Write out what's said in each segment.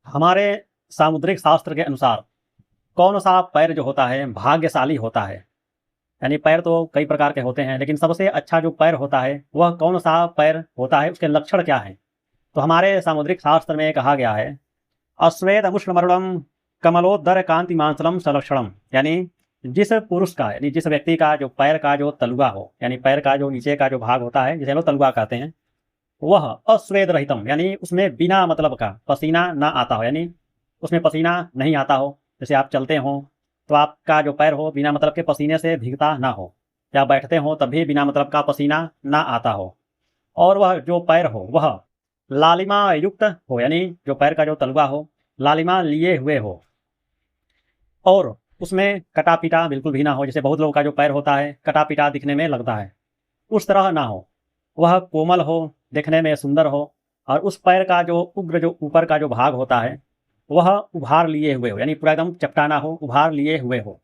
हमारे सामुद्रिक शास्त्र के अनुसार कौन सा पैर जो होता है भाग्यशाली होता है। यानी पैर तो कई प्रकार के होते हैं, लेकिन सबसे अच्छा जो पैर होता है वह कौन सा पैर होता है, उसके लक्षण क्या हैं। तो हमारे सामुद्रिक शास्त्र में कहा गया है, अश्वेत मुष्णमरुणम कमलोदर कांति मांसलम सलक्षणम। यानी जिस पुरुष का, यानी जिस व्यक्ति का जो पैर का जो तलुआ हो, यानी पैर का जो नीचे का जो भाग होता है जिसे हम लोग तलुआ कहते हैं, वह अस्वेद रहितम, यानी उसमें बिना मतलब का पसीना ना आता हो, यानी उसमें पसीना नहीं आता हो। जैसे आप चलते हो तो आपका जो पैर हो बिना मतलब के पसीने से भीगता ना हो, या बैठते हो तब भी बिना मतलब का पसीना ना आता हो। और वह जो पैर हो वह लालिमा युक्त हो, यानी जो पैर का जो तलुआ हो लालिमा लिए हुए हो, और उसमें कटा पिटा बिल्कुल भी ना हो। जैसे बहुत लोगों का जो पैर होता है कटा पिटा दिखने में लगता है, उस तरह ना हो। वह कोमल हो, देखने में सुंदर हो, और उस पैर का जो उग्र जो ऊपर का जो भाग होता है वह उभार लिए हुए हो, यानी पूरा एकदम चपटाना हो, उभार लिए हुए हो।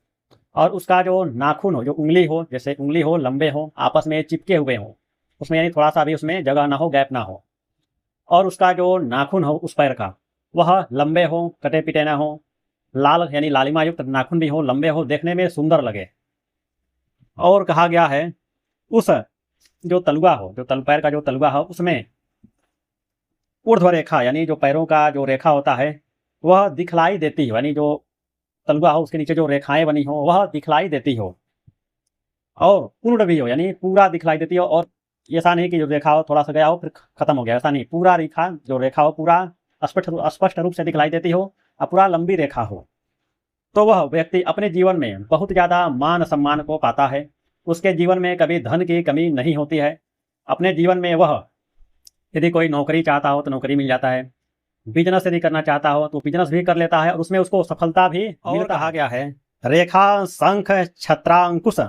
और उसका जो नाखून हो, जो उंगली हो, जैसे उंगली हो लंबे हो, आपस में चिपके हुए हो, उसमें यानी थोड़ा सा भी उसमें जगह ना हो, गैप ना हो। और उसका जो नाखून हो उस पैर का वह लंबे हो, कटे पिटे ना हो, लाल यानी लालिमा युक्त नाखून भी हो, लंबे हो, देखने में सुंदर लगे। और कहा गया है उस जो तलुआ हो, जो पैर का जो तलुआ हो उसमें ऊर्ध्व रेखा, यानी जो पैरों का जो रेखा होता है वह दिखलाई देती हो, यानी जो तलुआ हो उसके नीचे जो रेखाएं बनी हो वह दिखलाई देती हो, और पूर्ण भी हो, यानी पूरा दिखलाई देती हो। और ऐसा नहीं कि जो रेखा हो थोड़ा सा गया हो फिर खत्म हो गया, ऐसा नहीं, पूरा रेखा जो रेखा हो पूरा स्पष्ट रूप से दिखलाई देती हो, और पूरा लंबी रेखा हो। तो वह व्यक्ति अपने जीवन में बहुत ज़्यादा मान सम्मान को पाता है। उसके जीवन में कभी धन की कमी नहीं होती है। अपने जीवन में वह यदि कोई नौकरी चाहता हो तो नौकरी मिल जाता है, बिजनेस यदि करना चाहता हो तो बिजनेस भी कर लेता है, और उसमें उसको सफलता भी मिलता। कहा गया है रेखा शंख छत्रांकुश,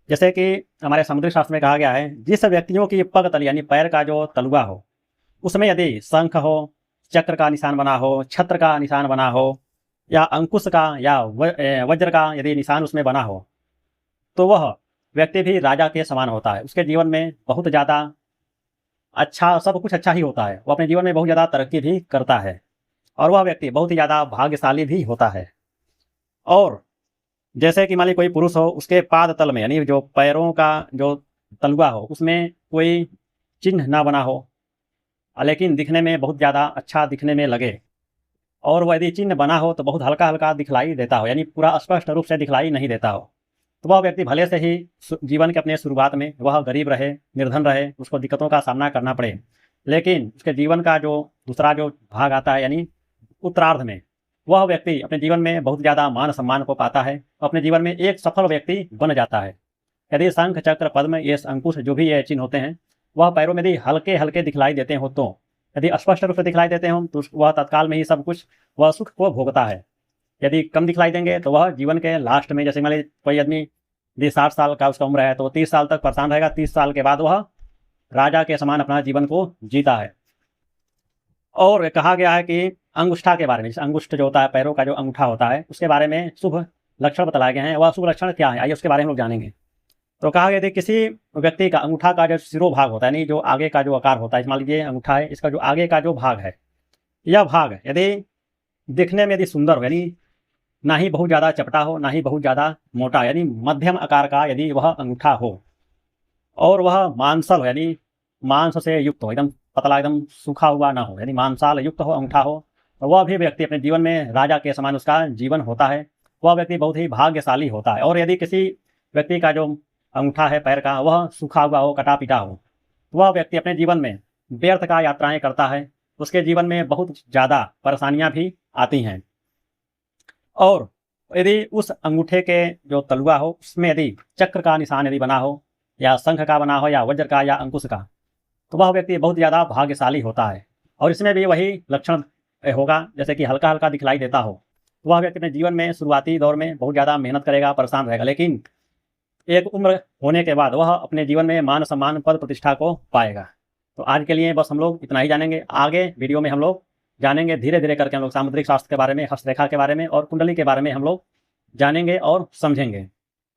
जैसे कि हमारे समुद्री शास्त्र में कहा गया है जिस व्यक्तियों की पग तल यानी पैर का जो तलुआ हो उसमें यदि शंख हो, चक्र का निशान बना हो, छत्र का निशान बना हो, या अंकुश का या वज्र का यदि निशान उसमें बना हो, तो वह व्यक्ति भी राजा के समान होता है। उसके जीवन में बहुत ज़्यादा अच्छा, सब कुछ अच्छा ही होता है। वो अपने जीवन में बहुत ज़्यादा तरक्की भी करता है, और वह व्यक्ति बहुत ही ज़्यादा भाग्यशाली भी होता है। और जैसे कि मान लीजिए कोई पुरुष हो, उसके पाद तल में यानी जो पैरों का जो तलुआ हो उसमें कोई चिन्ह ना बना हो, लेकिन दिखने में बहुत ज़्यादा अच्छा दिखने में लगे, और वह यदि चिन्ह बना हो तो बहुत हल्का हल्का दिखलाई देता हो, यानी पूरा स्पष्ट रूप से दिखलाई नहीं देता हो, तो वह व्यक्ति भले से ही जीवन के अपने शुरुआत में वह गरीब रहे, निर्धन रहे, उसको दिक्कतों का सामना करना पड़े, लेकिन उसके जीवन का जो दूसरा जो भाग आता है यानी उत्तरार्ध में, वह व्यक्ति अपने जीवन में बहुत ज़्यादा मान सम्मान को पाता है, अपने जीवन में एक सफल व्यक्ति बन जाता है। यदि शंख चक्र पद्म ये अंकुश जो भी ये चिन्ह होते हैं वह पैरों में यदि हल्के हल्के दिखलाई देते हो, तो यदि स्पष्ट रूप से दिखलाई देते हो तो वह तत्काल में ही सब कुछ वह सुख को भोगता है। यदि कम दिखलाई देंगे तो वह जीवन के लास्ट में, जैसे मान लीजिए कोई आदमी यदि 60 साल का उसका उम्र है तो 30 साल तक परेशान रहेगा, 30 साल के बाद वह राजा के समान अपना जीवन को जीता है। और कहा गया है कि अंगुष्ठा के बारे में, जैसे अंगुष्ठ जो होता है पैरों का जो अंगूठा होता है उसके बारे में शुभ लक्षण बताए गए हैं। वह शुभ लक्षण क्या है आइए उसके बारे में हम लोग जानेंगे। तो कहा गया था किसी व्यक्ति का अंगूठा का जो सिरोभाग होता है, यानी जो आगे का जो आकार होता है, मान लीजिए अंगूठा है, इसका जो आगे का जो भाग है, यह भाग यदि दिखने में यदि सुंदर हो, यानी ना ही बहुत ज़्यादा चपटा हो ना ही बहुत ज़्यादा मोटा, यानी मध्यम आकार का यदि वह अंगूठा हो, और वह मांसल हो, यानी मांस से युक्त हो, एकदम पतला, एकदम सूखा हुआ ना हो, यानी मांसाल युक्त हो अंगूठा हो, तो वह भी व्यक्ति अपने जीवन में राजा के समान उसका जीवन होता है। वह व्यक्ति बहुत ही भाग्यशाली होता है। और यदि किसी व्यक्ति का जो अंगूठा है पैर का वह सूखा हुआ हो, कटा पिटा हो, तो वह व्यक्ति अपने जीवन में व्यर्थ का यात्राएं करता है, उसके जीवन में बहुत ज़्यादा परेशानियां भी आती हैं। और यदि उस अंगूठे के जो तलुआ हो उसमें यदि चक्र का निशान यदि बना हो, या शंख का बना हो, या वज्र का, या अंकुश का, तो वह व्यक्ति बहुत ज़्यादा भाग्यशाली होता है। और इसमें भी वही लक्षण होगा, जैसे कि हल्का हल्का दिखलाई देता हो, तो वह व्यक्ति अपने जीवन में शुरुआती दौर में बहुत ज़्यादा मेहनत करेगा, परेशान रहेगा, लेकिन एक उम्र होने के बाद वह अपने जीवन में मान सम्मान पद प्रतिष्ठा को पाएगा। तो आज के लिए बस हम लोग इतना ही जानेंगे। आगे वीडियो में हम लोग जानेंगे धीरे धीरे करके, हम लोग सामुद्रिक शास्त्र के बारे में, हस्तरेखा के बारे में और कुंडली के बारे में हम लोग जानेंगे और समझेंगे।